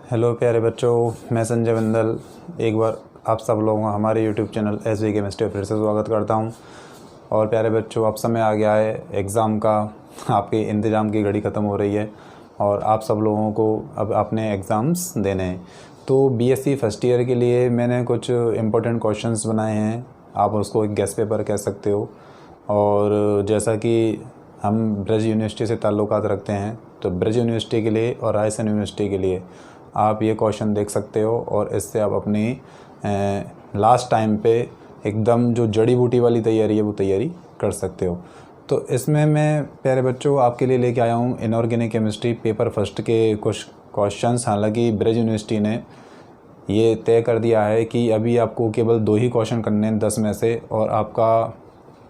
Hello प्यारे बच्चों, मैं संजय बिंदल एक बार आप सब लोगों का हमारे यूट्यूब चैनल एसवी केमिस्ट्री फिर से स्वागत करता हूं। और प्यारे बच्चों, अब समय आ गया है एग्ज़ाम का। आपके इंतज़ाम की घड़ी ख़त्म हो रही है और आप सब लोगों को अब अपने एग्ज़ाम्स देने हैं। तो बीएससी फर्स्ट ईयर के लिए मैंने कुछ इम्पोर्टेंट क्वेश्चंस बनाए हैं, आप उसको एक गेस्ट पेपर कह सकते हो। और जैसा कि हम ब्रज यूनिवर्सिटी से ताल्लुकात रखते हैं, तो ब्रज यूनिवर्सिटी के लिए और राजस्थान यूनिवर्सिटी के लिए आप ये क्वेश्चन देख सकते हो और इससे आप अपनी लास्ट टाइम पे एकदम जो जड़ी बूटी वाली तैयारी है वो तैयारी कर सकते हो। तो इसमें मैं प्यारे बच्चों आपके लिए लेके आया हूँ इनऑर्गेनिक केमिस्ट्री पेपर फर्स्ट के कुछ क्वेश्चंस। हालांकि ब्रज यूनिवर्सिटी ने ये तय कर दिया है कि अभी आपको केवल 2 ही क्वेश्चन करने हैं 10 में से, और आपका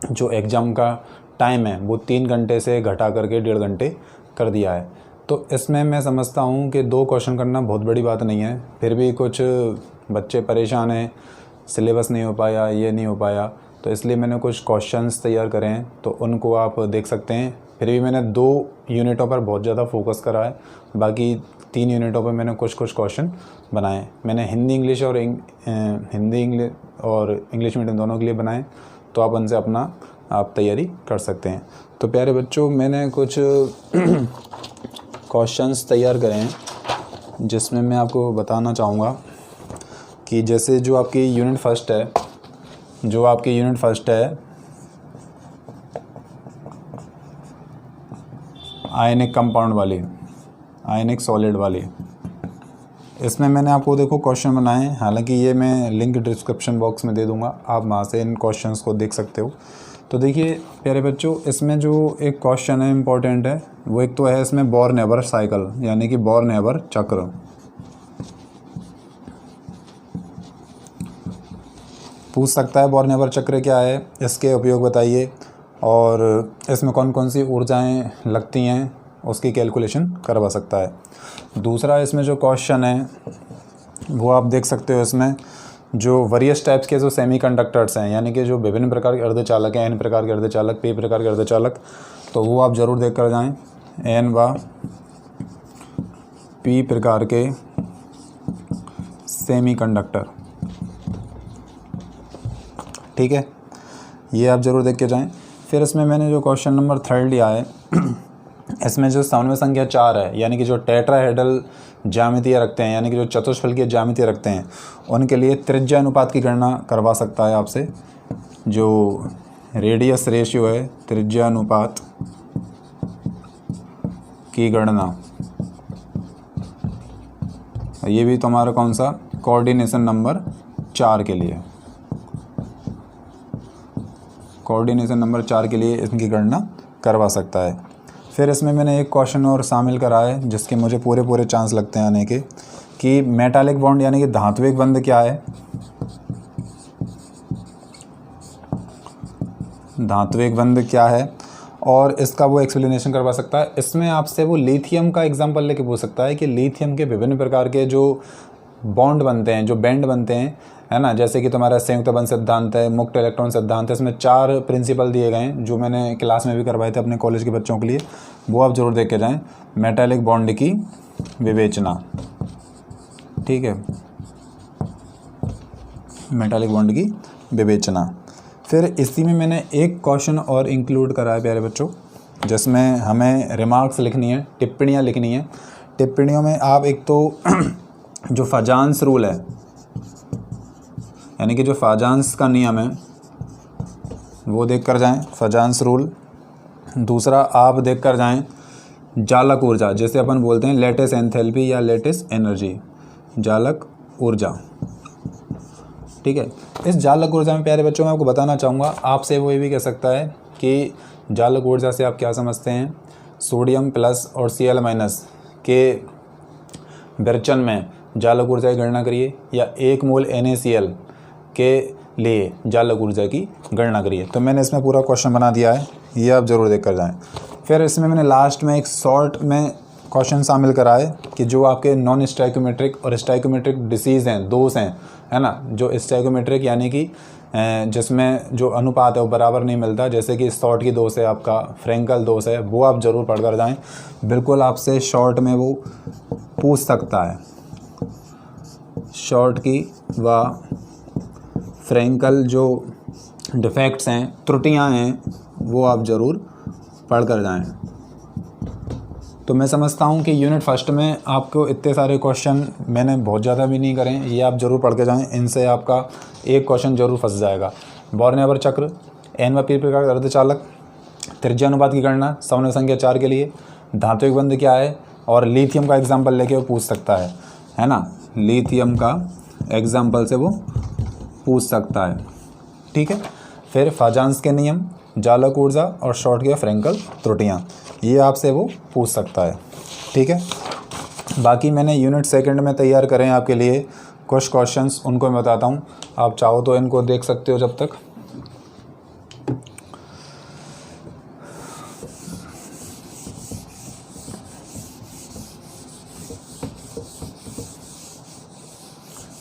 जो एग्ज़ाम का टाइम है वो 3 घंटे से घटा करके 1.5 घंटे कर दिया है। तो इसमें मैं समझता हूँ कि 2 क्वेश्चन करना बहुत बड़ी बात नहीं है। फिर भी कुछ बच्चे परेशान हैं, सिलेबस नहीं हो पाया, ये नहीं हो पाया, तो इसलिए मैंने कुछ क्वेश्चंस तैयार करे हैं, तो उनको आप देख सकते हैं। फिर भी मैंने 2 यूनिटों पर बहुत ज़्यादा फोकस करा है, बाकी 3 यूनिटों पर मैंने कुछ क्वेश्चन बनाए। मैंने हिंदी इंग्लिश और इंग्लिश मीडियम दोनों के लिए बनाए, तो आप उनसे अपना आप तैयारी कर सकते हैं। तो प्यारे बच्चों, मैंने कुछ क्वेश्चंस तैयार करे हैं जिसमें मैं आपको बताना चाहूँगा कि जैसे जो आपकी यूनिट फर्स्ट है आयनिक कंपाउंड वाली, आयनिक सॉलिड वाली, इसमें मैंने आपको देखो क्वेश्चन बनाए हैं। हालांकि ये मैं लिंक डिस्क्रिप्शन बॉक्स में दे दूंगा, आप वहाँ से इन क्वेश्चंस को देख सकते हो। तो देखिए प्यारे बच्चों, इसमें जो एक क्वेश्चन है इम्पोर्टेंट है, वो एक तो है इसमें बोर्न-हेबर साइकिल, यानी कि बोर्न-हेबर चक्र। पूछ सकता है बोर्न-हेबर चक्र क्या है, इसके उपयोग बताइए, और इसमें कौन कौन सी ऊर्जाएं लगती हैं उसकी कैलकुलेशन करवा सकता है। दूसरा इसमें जो क्वेश्चन है वो आप देख सकते हो, इसमें जो वेरियस टाइप्स के जो सेमीकंडक्टर्स हैं, यानी कि जो विभिन्न प्रकार के अर्धचालक हैं, N प्रकार के अर्धचालक, P प्रकार के अर्धचालक, तो वो आप ज़रूर देख कर जाएँ। N व P प्रकार के सेमीकंडक्टर, ठीक है, ये आप ज़रूर देख के जाएँ। फिर इसमें मैंने जो क्वेश्चन नंबर 3 लिया है इसमें जो समन्वय संख्या 4 है, यानी कि जो टेट्राहेड्रल ज्यामितियाँ रखते हैं, यानी कि जो चतुष्फलकीय ज्यामितियाँ रखते हैं, उनके लिए त्रिज्या अनुपात की गणना करवा सकता है आपसे। जो रेडियस रेशियो है, त्रिज्या अनुपात की गणना, ये भी तुम्हारा कौन सा, कोऑर्डिनेशन नंबर 4 के लिए, कोऑर्डिनेशन नंबर 4 के लिए इनकी गणना करवा सकता है। फिर इसमें मैंने एक क्वेश्चन और शामिल करा है जिसके मुझे पूरे चांस लगते हैं आने के, कि मेटालिक बॉन्ड यानी कि धात्विक बंध क्या है, धात्विक बंध क्या है, और इसका वो एक्सप्लेनेशन करवा सकता है। इसमें आपसे वो लिथियम का एग्जांपल लेके पूछ सकता है कि लिथियम के विभिन्न प्रकार के जो बॉन्ड बनते हैं, जो बैंड बनते हैं, है ना, जैसे कि तुम्हारा संयुक्त बंध सिद्धांत है, मुक्त इलेक्ट्रॉन सिद्धांत है, इसमें 4 प्रिंसिपल दिए गए हैं जो मैंने क्लास में भी करवाए थे अपने कॉलेज के बच्चों के लिए, वो आप ज़रूर देख के जाएँ। मेटालिक बॉन्ड की विवेचना, ठीक है, मेटालिक बॉन्ड की विवेचना। फिर इसी में मैंने एक क्वेश्चन और इंक्लूड करा है प्यारे बच्चों, जिसमें हमें रिमार्क्स लिखनी है, टिप्पणियाँ लिखनी है। टिप्पणियों में आप एक तो जो फाजान्स रूल है, यानी कि जो फाजान्स का नियम है वो देख कर जाएं, फाजान्स रूल। दूसरा आप देख कर जाएं जालक ऊर्जा, जैसे अपन बोलते हैं लेटिस एंथैल्पी या लेटिस एनर्जी, जालक ऊर्जा, ठीक है। इस जालक ऊर्जा में प्यारे बच्चों मैं आपको बताना चाहूँगा, आपसे वो ये भी कह सकता है कि जालक ऊर्जा से आप क्या समझते हैं, सोडियम प्लस और Cl- के विरचन में जालक ऊर्जा की गणना करिए, या 1 मोल NaCl के लिए जालक ऊर्जा की गणना करिए। तो मैंने इसमें पूरा क्वेश्चन बना दिया है, ये आप ज़रूर देख कर जाएँ। फिर इसमें मैंने लास्ट में एक शॉर्ट में क्वेश्चन शामिल करा है कि जो आपके नॉन स्टाइकोमेट्रिक और स्टाइकोमेट्रिक डिसीज़ हैं, दोष हैं, है ना, जो स्टाइकोमेट्रिक यानी कि जिसमें जो अनुपात है वो बराबर नहीं मिलता, जैसे कि शॉर्ट की दोष है, आपका फ्रेंकल दोष है, वो आप ज़रूर पढ़ कर जाएँ। बिल्कुल आपसे शॉर्ट में वो पूछ सकता है, शॉर्टकी व फ्रैंकल जो डिफेक्ट्स हैं, त्रुटियां हैं, वो आप ज़रूर पढ़ कर जाएँ। तो मैं समझता हूँ कि यूनिट फर्स्ट में आपको इतने सारे क्वेश्चन मैंने बहुत ज़्यादा भी नहीं करे, ये आप ज़रूर पढ़ के जाएँ, इनसे आपका एक क्वेश्चन ज़रूर फंस जाएगा। बॉर्न चक्र, एन व पी प्रकार अर्धचालक, त्रिज्या अनुपात की गणना, समन्वय संख्या 4 के लिए, धात्विक बंध क्या है, और लिथियम का एग्जाम्पल लेके वो पूछ सकता है ना, लिथियम का एग्जाम्पल से वो पूछ सकता है। ठीक है, फिर फाजान्स के नियम, जालक ऊर्जा और शॉर्टकी फ्रैंकल त्रुटियाँ, ये आपसे वो पूछ सकता है। ठीक है, बाकी मैंने यूनिट सेकंड में तैयार करे हैं आपके लिए कुछ क्वेश्चंस, उनको मैं बताता हूँ, आप चाहो तो इनको देख सकते हो जब तक।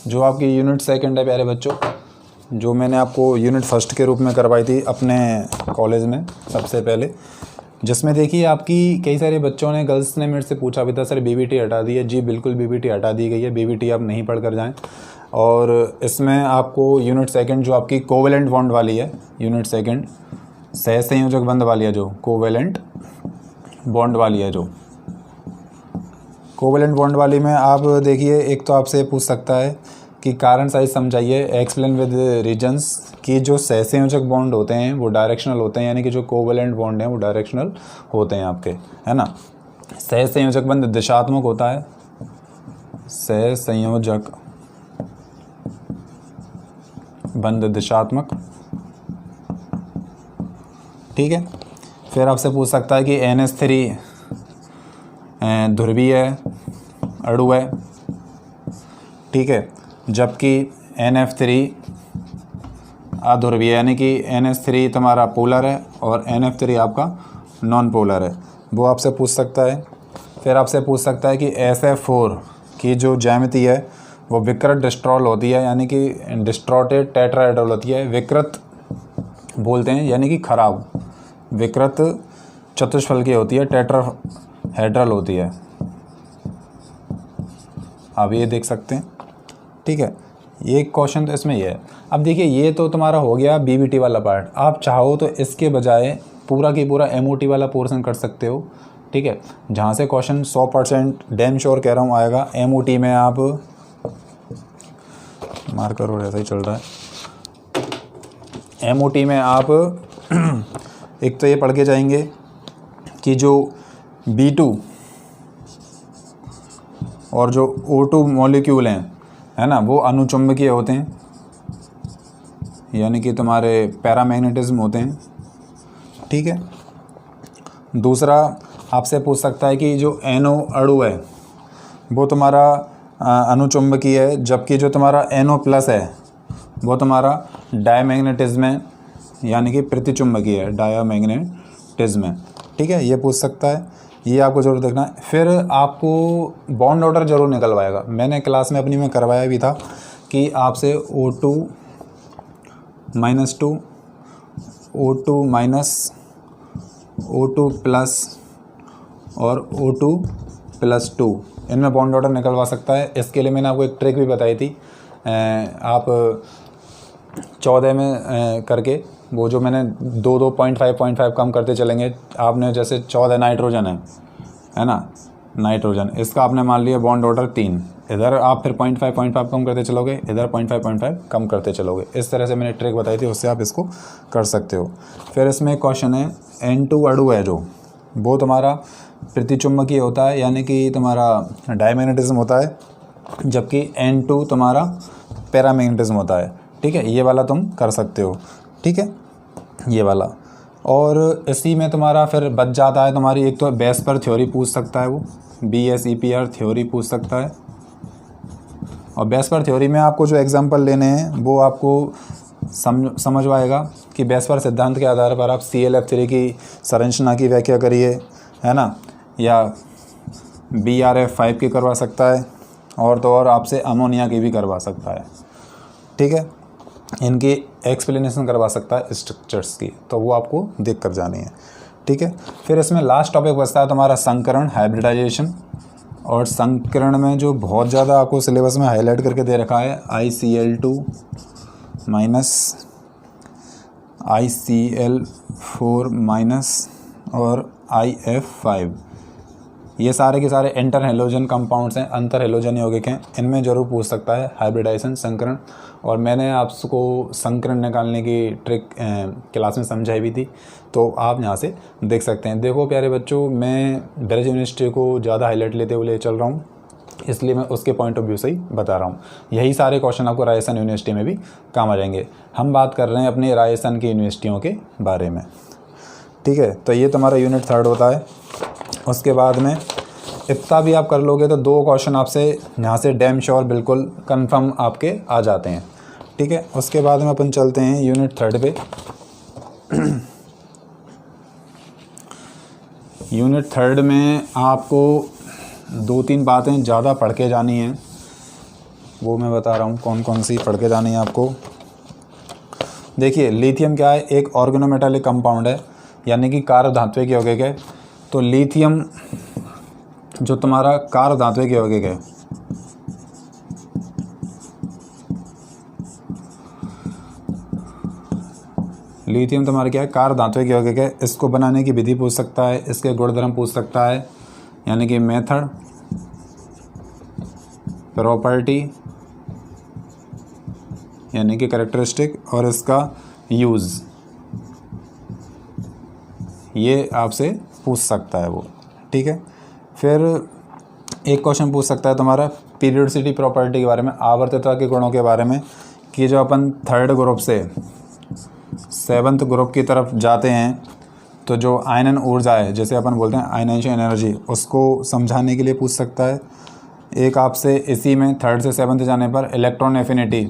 जो आपकी यूनिट सेकंड है प्यारे बच्चों, जो मैंने आपको यूनिट फर्स्ट के रूप में करवाई थी अपने कॉलेज में सबसे पहले, जिसमें देखिए आपकी कई सारे बच्चों ने, गर्ल्स ने मेरे से पूछा भी था सर बीबीटी हटा दी है। जी बिल्कुल, बीबीटी हटा दी गई है, बीबीटी आप नहीं पढ़ कर जाएं। और इसमें आपको यूनिट सेकंड जो आपकी कोवेलेंट बॉन्ड वाली है, यूनिट सेकंड सहसंयोजक बंध वाली है, जो कोवेलेंट बॉन्ड वाली है, जो कोवेलेंट बॉन्ड वाली में आप देखिए, एक तो आपसे पूछ सकता है कि कारण सही समझाइए, एक्सप्लेन विद रीजंस, कि जो सहसंयोजक बॉन्ड होते हैं वो डायरेक्शनल होते हैं, यानी कि जो कोवेलेंट बॉन्ड हैं वो डायरेक्शनल होते हैं आपके, है ना। सहसंयोजक बंध दिशात्मक होता है, सहसंयोजक बंध दिशात्मक। ठीक है, फिर आपसे पूछ सकता है कि NH3 ध्रुवीय अणु है, ठीक है, जबकि NF3 अध्रुवीय, यानी कि NH3 तुम्हारा पोलर है और NF3 आपका नॉन पोलर है, वो आपसे पूछ सकता है। फिर आपसे पूछ सकता है कि SF4 की जो ज्यामिति है वो विकृत डिस्ट्रॉल होती है, यानी कि डिस्ट्रॉटेड टेट्राहेड्रल होती है, विकृत बोलते हैं यानी कि खराब, विकृत चतुष्फलकीय होती है, टेट्राहेड्रल होती है, आप ये देख सकते हैं। ठीक है, ये क्वेश्चन तो इसमें ये है। अब देखिए, ये तो तुम्हारा हो गया बीबीटी वाला पार्ट। आप चाहो तो इसके बजाय पूरा की पूरा एमओटी वाला पोर्शन कर सकते हो। ठीक है, जहाँ से क्वेश्चन 100% डैम श्योर कह रहा हूँ आएगा। एमओटी में आप मार्कर और ऐसा ही चल रहा है। एमओटी में आप एक तो ये पढ़ के जाएंगे कि जो B2 और जो O2 मॉलिक्यूल हैं, है ना, वो अनुचुंबकीय होते हैं, यानी कि तुम्हारे पैरामैग्नेटिज्म होते हैं। ठीक है, दूसरा आपसे पूछ सकता है कि जो NO अणु है वो तुम्हारा अनुचुंबकीय है, जबकि जो तुम्हारा NO+ है वो तुम्हारा डायमैग्नेटिज्म है, यानी कि प्रतिचुंबकीय है, डायमैग्नेटिज्म है। ठीक है, ये पूछ सकता है, ये आपको ज़रूर देखना है। फिर आपको बॉन्ड ऑर्डर ज़रूर निकलवाएगा। मैंने क्लास में अपनी में करवाया भी था कि आपसे O2-2, O2- O2+ और O2+2, इनमें बॉन्ड ऑर्डर निकलवा सकता है। इसके लिए मैंने आपको एक ट्रिक भी बताई थी, आप 14 में करके, वो जो मैंने 2.5 कम करते चलेंगे। आपने जैसे 14 नाइट्रोजन है ना, नाइट्रोजन, इसका आपने मान लिया बॉन्ड ऑर्डर 3, इधर आप फिर 0.5 कम करते चलोगे, इधर 0.5 कम करते चलोगे। इस तरह से मैंने ट्रिक बताई थी, उससे आप इसको कर सकते हो। फिर इसमें एक क्वेश्चन है, N2 अणु है जो, वो तुम्हारा प्रतिचुंबकीय होता है, यानी कि तुम्हारा डायमैग्नेटिज्म होता है, जबकि N2 तुम्हारा पैरामैग्नेटिज्म होता है। ठीक है, ये वाला तुम कर सकते हो। ठीक है, ये वाला। और इसी में तुम्हारा फिर बच जाता है तुम्हारी, एक तो बेस्पर थ्योरी पूछ सकता है, वो BSEPR थ्योरी पूछ सकता है। और बेस्पर थ्योरी में आपको जो एग्जांपल लेने हैं वो आपको समझवाएगा कि बेस्पर सिद्धांत के आधार पर आप ClF3 की संरचना की व्याख्या करिए, है ना, या BrF5 की करवा सकता है, और तो और आपसे अमोनिया की भी करवा सकता है। ठीक है, इनकी एक्सप्लेनेशन करवा सकता है स्ट्रक्चर्स की, तो वो आपको देख कर जानी है। ठीक है, फिर इसमें लास्ट टॉपिक बचता है तुम्हारा संकरण, हाइब्रिडाइजेशन, और संकीर्ण में जो बहुत ज़्यादा आपको सिलेबस में हाईलाइट करके दे रखा है ICl2 माइनस ICl4 माइनस और IF5, ये सारे के सारे इंटर हेलोजन कंपाउंड्स हैं, अंतर हेलोजन यौगिक हैं। इनमें ज़रूर पूछ सकता है हाइब्रिडाइजेशन, संकरण। और मैंने आपको संकरण निकालने की ट्रिक क्लास में समझाई भी थी, तो आप यहाँ से देख सकते हैं। देखो प्यारे बच्चों, मैं ब्रज यूनिवर्सिटी को ज़्यादा हाईलाइट लेते हुए चल रहा हूँ, इसलिए मैं उसके पॉइंट ऑफ व्यू से ही बता रहा हूँ। यही सारे क्वेश्चन आपको राजस्थान यूनिवर्सिटी में भी काम आ जाएंगे। हम बात कर रहे हैं अपने राजस्थान की यूनिवर्सिटियों के बारे में, ठीक है। तो ये तुम्हारा यूनिट 3 होता है। उसके बाद में इतना भी आप कर लोगे तो 2 क्वेश्चन आपसे यहाँ से डैम श्योर बिल्कुल कंफर्म आपके आ जाते हैं, ठीक है। उसके बाद में अपन चलते हैं यूनिट 3 पे। यूनिट 3 में आपको 2-3 बातें ज़्यादा पढ़ के जानी हैं, वो मैं बता रहा हूँ कौन कौन सी पढ़ के जानी है आपको। देखिए लिथियम क्या है, एक ऑर्गेनोमेटालिक कंपाउंड है, यानी कि कार्य धात्विक यौगिक है। तो लिथियम जो तुम्हारा कार्य धात्विक यौगिक है, लिथियम तुम्हारा क्या है, कार्य धात्विक यौगिक है। इसको बनाने की विधि पूछ सकता है, इसके गुणधर्म पूछ सकता है, यानी कि मेथड, प्रॉपर्टी यानी कि कैरेक्टरिस्टिक, और इसका यूज़, ये आपसे पूछ सकता है वो, ठीक है। फिर एक क्वेश्चन पूछ सकता है तुम्हारा पीरियोडिसिटी प्रॉपर्टी के बारे में, आवर्तता के गुणों के बारे में, कि जो अपन 3rd ग्रुप से 7th ग्रुप की तरफ जाते हैं तो जो आयनन ऊर्जा है, जैसे अपन बोलते हैं आयनाइजेशन एनर्जी, उसको समझाने के लिए पूछ सकता है। एक आपसे इसी में 3rd से 7th जाने पर इलेक्ट्रॉन एफिनिटी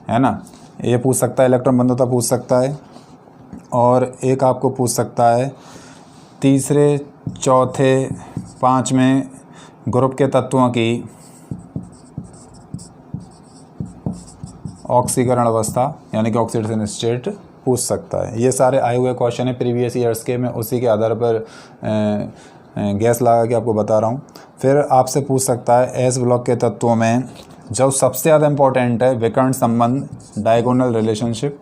है ना, ये पूछ सकता है, इलेक्ट्रॉन बंधुता पूछ सकता है। और एक आपको पूछ सकता है 3रे, 4थे, 5वें ग्रुप के तत्वों की ऑक्सीकरण अवस्था यानी कि ऑक्सीडेशन स्टेट पूछ सकता है। ये सारे आए हुए क्वेश्चन है प्रीवियस ईयर्स के, मैं उसी के आधार पर गैस लगा के आपको बता रहा हूँ। फिर आपसे पूछ सकता है एस ब्लॉक के तत्वों में जो सबसे ज़्यादा इम्पोर्टेंट है विकर्ण संबंध, डायगोनल रिलेशनशिप,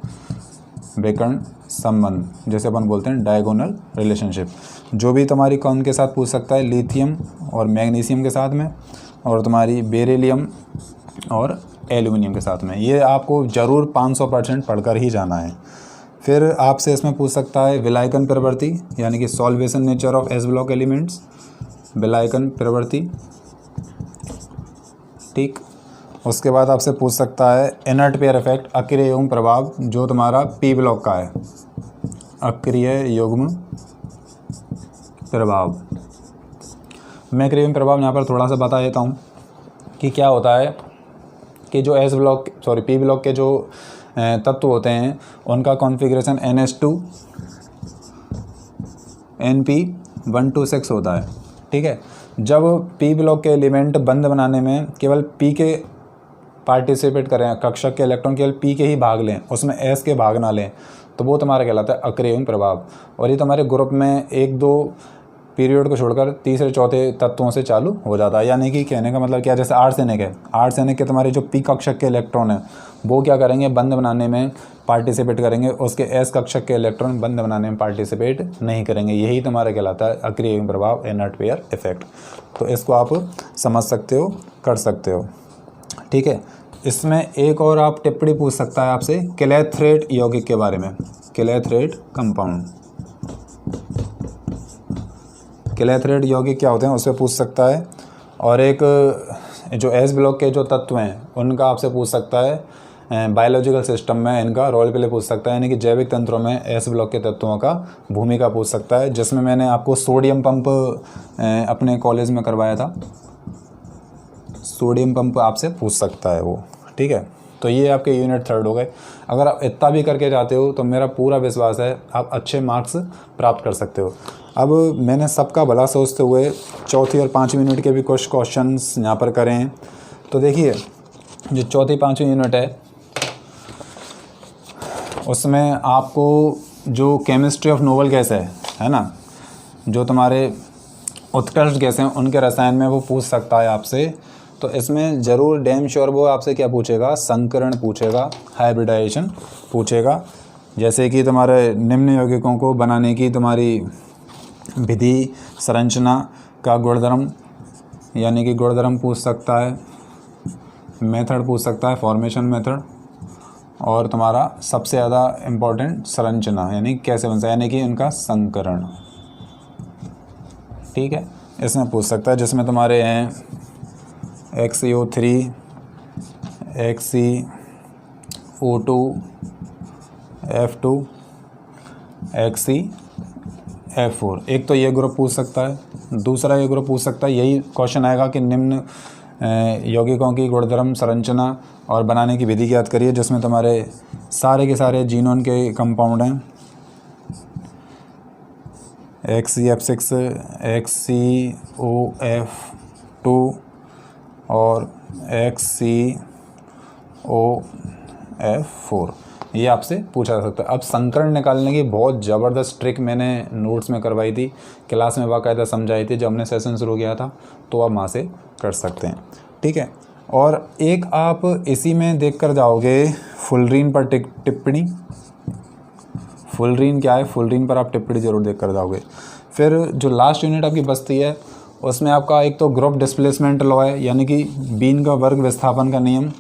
विकर्ण संबंध जैसे अपन बोलते हैं डायगोनल रिलेशनशिप, जो भी तुम्हारी कौन के साथ पूछ सकता है, लिथियम और मैग्नीशियम के साथ में, और तुम्हारी बेरिलियम और एल्यूमिनियम के साथ में। ये आपको ज़रूर 500% पढ़कर ही जाना है। फिर आपसे इसमें पूछ सकता है विलायकन प्रवृत्ति यानी कि solvation nature of S block elements, विलायकन प्रवृत्ति, ठीक। उसके बाद आपसे पूछ सकता है इनर्ट पेयर इफेक्ट, अक्रिय युग्म प्रभाव, जो तुम्हारा पी ब्लॉक का है, अक्रिय युग्म प्रभाव। मैं अक्रिय युग्म प्रभाव यहाँ पर थोड़ा सा बता देता हूँ कि क्या होता है कि जो पी ब्लॉक के जो तत्व होते हैं उनका कॉन्फ़िगरेशन NH2 NP126 होता है, ठीक है। जब पी ब्लॉक के एलिमेंट बंध बनाने में केवल पी के पार्टिसिपेट करें, कक्षक के इलेक्ट्रॉन केवल पी के ही भाग लें, उसमें एस के भाग ना लें, तो वो तुम्हारा कहलाता है अक्रिय युग्म प्रभाव। और ये तुम्हारे ग्रुप में 1-2 पीरियड को छोड़कर 3रे-4थे तत्वों से चालू हो जाता है। यानी कि कहने का मतलब क्या, जैसे आर्सेनिक है, आर्सेनिक के तुम्हारे जो पी कक्षक के इलेक्ट्रॉन है वो क्या करेंगे, बंध बनाने में पार्टिसिपेट करेंगे, उसके एस कक्षक के इलेक्ट्रॉन बंध बनाने में पार्टिसिपेट नहीं करेंगे। यही तुम्हारा कहलाता है अक्रिय युग्म प्रभाव, इनर्ट पेयर इफेक्ट। तो इसको आप समझ सकते हो, कर सकते हो, ठीक है। इसमें एक और आप टिप्पणी पूछ सकता है आपसे क्लेथरेट यौगिक के बारे में, क्लेथरेट कंपाउंड, क्लेथरेट यौगिक क्या होते हैं उससे पूछ सकता है। और एक जो एस ब्लॉक के जो तत्व हैं उनका आपसे पूछ सकता है, बायोलॉजिकल सिस्टम में इनका रोल प्ले पूछ सकता है, यानी कि जैविक तंत्रों में एस ब्लॉक के तत्वों का भूमिका पूछ सकता है, जिसमें मैंने आपको सोडियम पंप अपने कॉलेज में करवाया था, सोडियम पंप आपसे पूछ सकता है वो, ठीक है। तो ये आपके यूनिट 3 हो गए। अगर आप इतना भी करके जाते हो तो मेरा पूरा विश्वास है आप अच्छे मार्क्स प्राप्त कर सकते हो। अब मैंने सबका भला सोचते हुए 4थी और 5वीं यूनिट के भी कुछ क्वेश्चंस यहाँ पर करें हैं। तो देखिए जो 4थी 5वीं यूनिट है उसमें आपको जो केमिस्ट्री ऑफ नोबल गैस है ना, जो तुम्हारे उत्कृष्ट गैसें उनके रसायन में वो पूछ सकता है आपसे। तो इसमें ज़रूर डैम श्योर वो आपसे क्या पूछेगा, संकरण पूछेगा, हाइब्रिडाइजेशन पूछेगा। जैसे कि तुम्हारे निम्न यौगिकों को बनाने की तुम्हारी विधि, संरचना का गुणधर्म यानी कि गुणधर्म पूछ सकता है, मेथड पूछ सकता है, फॉर्मेशन मेथड, और तुम्हारा सबसे ज़्यादा इम्पोर्टेंट संरचना यानी कैसे बनता है, यानी कि उनका संकरण। ठीक है, इसमें पूछ सकता है, जिसमें तुम्हारे हैं XCO3, XCO2, F2, XCF4। एक तो ये ग्रुप पूछ सकता है, दूसरा ये ग्रुप पूछ सकता है, यही क्वेश्चन आएगा कि निम्न यौगिकों की गुणधर्म, संरचना और बनाने की विधि याद करिए, जिसमें तुम्हारे सारे के सारे जीनोन के कंपाउंड हैं, XCF6, XCOF2 और XCOF4, ये आपसे पूछा जा सकता है। अब संकरण निकालने की बहुत ज़बरदस्त ट्रिक मैंने नोट्स में करवाई थी, क्लास में बाकायदा समझाई थी जब हमने सेशन शुरू किया था, तो आप वहाँ से कर सकते हैं। ठीक है, और एक आप इसी में देख कर जाओगे फुलरीन पर टिप्पणी। फुलरीन क्या है, फुलरीन पर आप टिप्पणी ज़रूर देख कर जाओगे। फिर जो लास्ट यूनिट आपकी बचती है उसमें आपका एक तो ग्रुप डिस्प्लेसमेंट लॉ है, यानी कि बीन का वर्ग विस्थापन का नियम,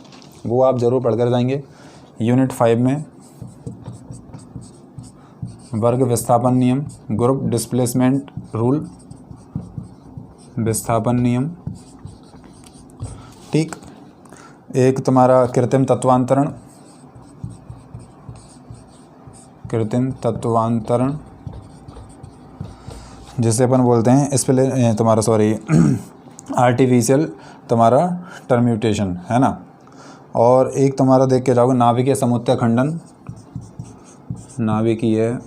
वो आप ज़रूर पढ़ कर जाएंगे यूनिट 5 में। वर्ग विस्थापन नियम, ग्रुप डिस्प्लेसमेंट रूल, विस्थापन नियम। ठीक, एक तुम्हारा कृत्रिम तत्वांतरण, कृत्रिम तत्वांतरण जिसे अपन बोलते हैं इस पे तुम्हारा आर्टिफिशियल तुम्हारा टर्म्यूटेशन है ना। और एक तुम्हारा देख के जाओगे नाभिकीय समुच्चय खंडन, नाभिकीय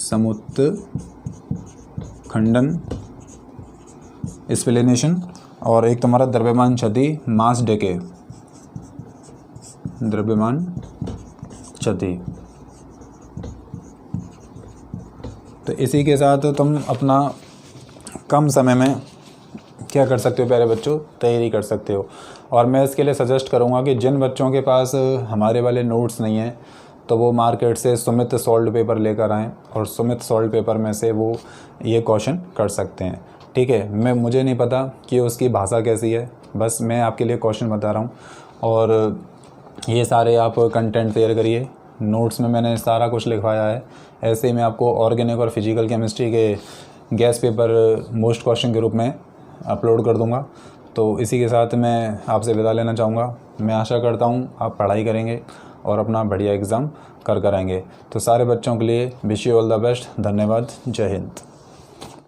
समुच्चय खंडन, स्प्लेनेशन। और एक तुम्हारा द्रव्यमान क्षति, मास डेके, द्रव्यमान क्षति। तो इसी के साथ तुम अपना कम समय में क्या कर सकते हो प्यारे बच्चों, तैयारी कर सकते हो। और मैं इसके लिए सजेस्ट करूँगा कि जिन बच्चों के पास हमारे वाले नोट्स नहीं हैं तो वो मार्केट से सुमित सॉल्व पेपर लेकर आएँ और सुमित सॉल्व पेपर में से वो ये क्वेश्चन कर सकते हैं। ठीक है, मुझे नहीं पता कि उसकी भाषा कैसी है, बस मैं आपके लिए क्वेश्चन बता रहा हूँ। और ये सारे आप कंटेंट तैयार करिए, नोट्स में मैंने सारा कुछ लिखवाया है। ऐसे ही मैं आपको ऑर्गेनिक और फिजिकल केमिस्ट्री के गैस पेपर मोस्ट क्वेश्चन के रूप में अपलोड कर दूंगा। तो इसी के साथ मैं आपसे विदा लेना चाहूँगा। मैं आशा करता हूँ आप पढ़ाई करेंगे और अपना बढ़िया एग्ज़ाम कर आएंगे। तो सारे बच्चों के लिए wish you all the best. धन्यवाद। जय हिंद।